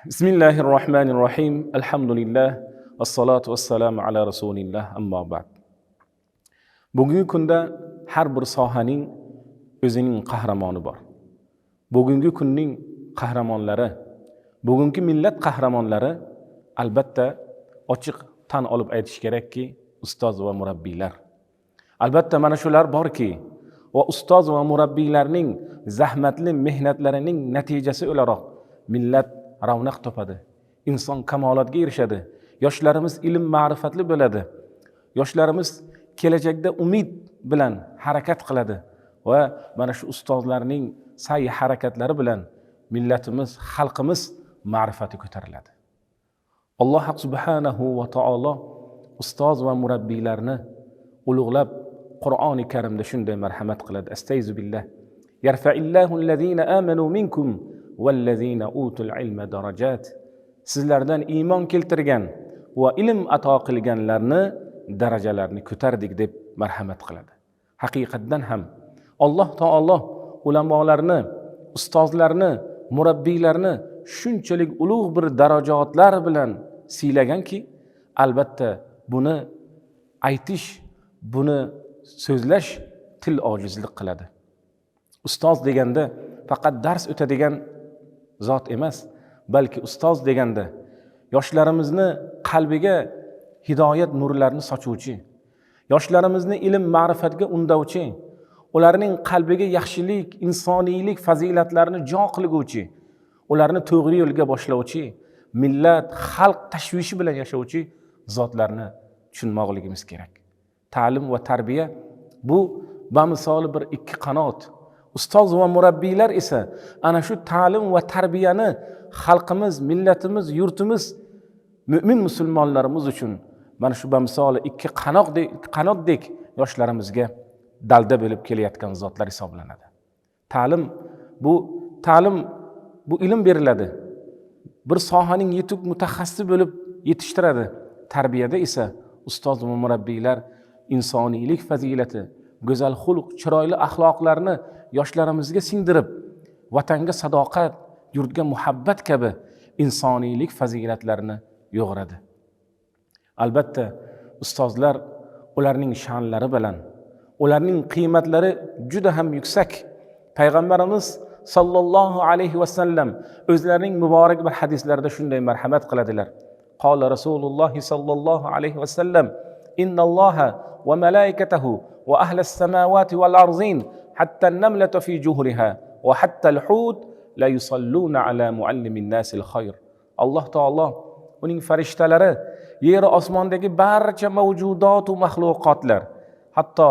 Bismillahirrohmanirrohim. Alhamdulillah. Assalatu vassalamu ala rasulillah. Amma ba'd. Bugungi kunda har bir sohaning o'zining qahramoni bor. Bugungi kunning qahramonlari, bugungi millat qahramonlari albatta ochiq tan olib aytish kerakki, ustoz va murabbiylar. Albatta mana shular borki, va ustoz va murabbiylarning zahmatli mehnatlarining natijasi o'laroq millat ravnaq topadi. Inson kamolotga erishadi. Yoshlarimiz ilm ma'rifatli bo'ladi. Yoshlarimiz kelajakda umid bilan harakat qiladi va mana shu ustozlarning sa'y harakatlari bilan millatimiz, xalqimiz ma'rifati ko'tariladi. Alloh subhanahu va taolo ustoz va murabbiylarni ulug'lab Qur'oni Karimda shunday marhamat qiladi. Astayzu billah. Yarfa'illahu allazina amanu minkum vallazina utul ilma darajat. Sizlardan iymon keltirgan va ilm ato qilganlarni darajalarini ko'tardik deb marhamat qiladi. Haqiqatdan ham Alloh taolo ulamolarni, ustozlarni, murabbiylarni shunchalik ulug' bir darajatlar bilan siylaganki, albatta buni aytish, buni so'zlash til ojizlik qiladi. Ustoz deganda faqat dars o'tadigan zot emas, balki ustoz deganda yoshlarimizni qalbiga hidoyat nurlarini sochuvchi, yoshlarimizni ilm ma'rifatga undovchi, ularning qalbiga yaxshilik, insoniylik fazilatlarini jo qilguvchi, ularni to'g'ri yo'lga boshlovchi, millat, xalq tashvishi bilan yashovchi zotlarni tushunmoqligimiz kerak. Ta'lim va tarbiya bu bamisoli bir ikki qanot. Ustoz va murabbiylar esa ana shu ta'lim va tarbiyani xalqimiz, millatimiz, yurtimiz, mu'min musulmonlarimiz uchun mana shu bamisoli ikki qanotdek yoshlarimizga dalda bo'lib kelayotgan zotlar hisoblanadi. Ta'lim bu ilm beriladi. Bir sohaning yetuk mutaxassisi bo'lib yetishtiradi. Tarbiyada esa ustoz va murabbiylar insoniylik fazilati, go'zal xulq, chiroyli axloqlarni yoshlarimizga singdirib, vatanga sadoqat, yurtga muhabbat kabi insoniylik fazilatlarini yo'g'radi. Albatta, ustozlar ularning sha'nlari bilan, ularning qiymatlari juda ham yuksak. Payg'ambarimiz sallallohu alayhi va sallam o'zlarining muborak bir hadislarida shunday marhamat qiladilar. Qala Rasululloh sallallohu alayhi va sallam: "Innalloha va malaikatahu va ahlas samawati wal arzin hatta an-namlatu fi juhriha wa hatta al-hut la yusalluna ala muallimin nasil khayr." Alloh taolo uning farishtalari, yer osmondagi barcha mavjudot va mahluqotlar, hatto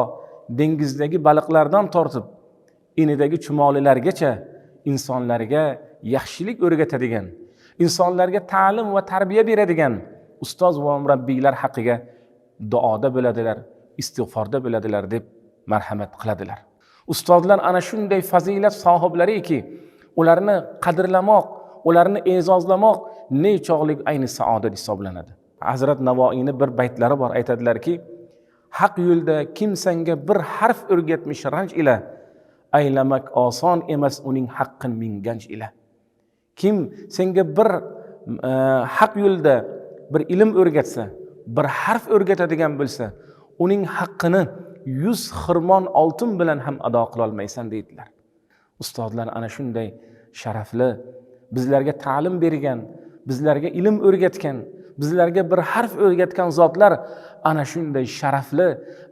dengizdagi baliqlardan tortib inidagi chumolilargacha insonlarga yaxshilik o'rgatadigan, insonlarga ta'lim va tarbiya beradigan ustoz va murabbiylar haqiga duoda bo'ladilar, istig'forda bo'ladilar deb marhamat qiladilar. Ustozlar ana shunday fazilat sohiblariki, ularni qadrlamoq, ularni e'zozlamoq nechog'lik ayni saodat hisoblanadi. Hazrat Navoiyning bir baytlari bor, aytadilarki: "Haq yo'lda kim senga bir harf o'rgatmish ranj ila, aylamak oson emas uning haqqin minganj ila." Kim senga bir haq yo'lda bir ilm o'rgatsa, bir harf o'rgatadigan bo'lsa, uning haqqini 100 xirmon oltin bilan ham ado qila olmaysan deydilar. Ustozlar ana shunday sharafli, bizlarga ta'lim bergan, bizlarga ilm o'rgatgan, bizlarga bir harf o'rgatgan zotlar ana shunday sharafli,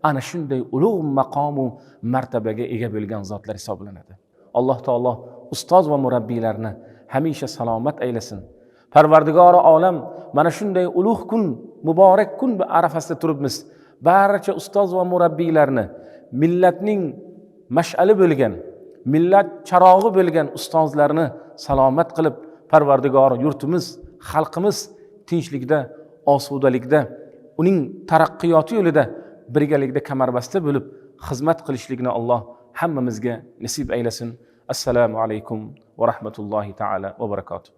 ana shunday ulug' maqom va martabaga ega bo'lgan zotlar hisoblanadi. Alloh taolo ustoz va murabbiylarni hamisha salomat aylasin. Parvardigori olam mana shunday ulug' kun, muborak kun arafasida turibmiz. Barcha ustoz va murabbiylarni, millatning mash'ali bo'lgan, millat charog'i bo'lgan ustozlarni salomat qilib, Parvardigor yurtimiz, xalqimiz tinchlikda, osudalikda, uning taraqqiyoti yo'lida birgalikda kamarbasta bo'lib xizmat qilishlikni Alloh hammamizga nasib aylasin. Assalomu alaykum va rahmatullohi ta'ala va barakotuh.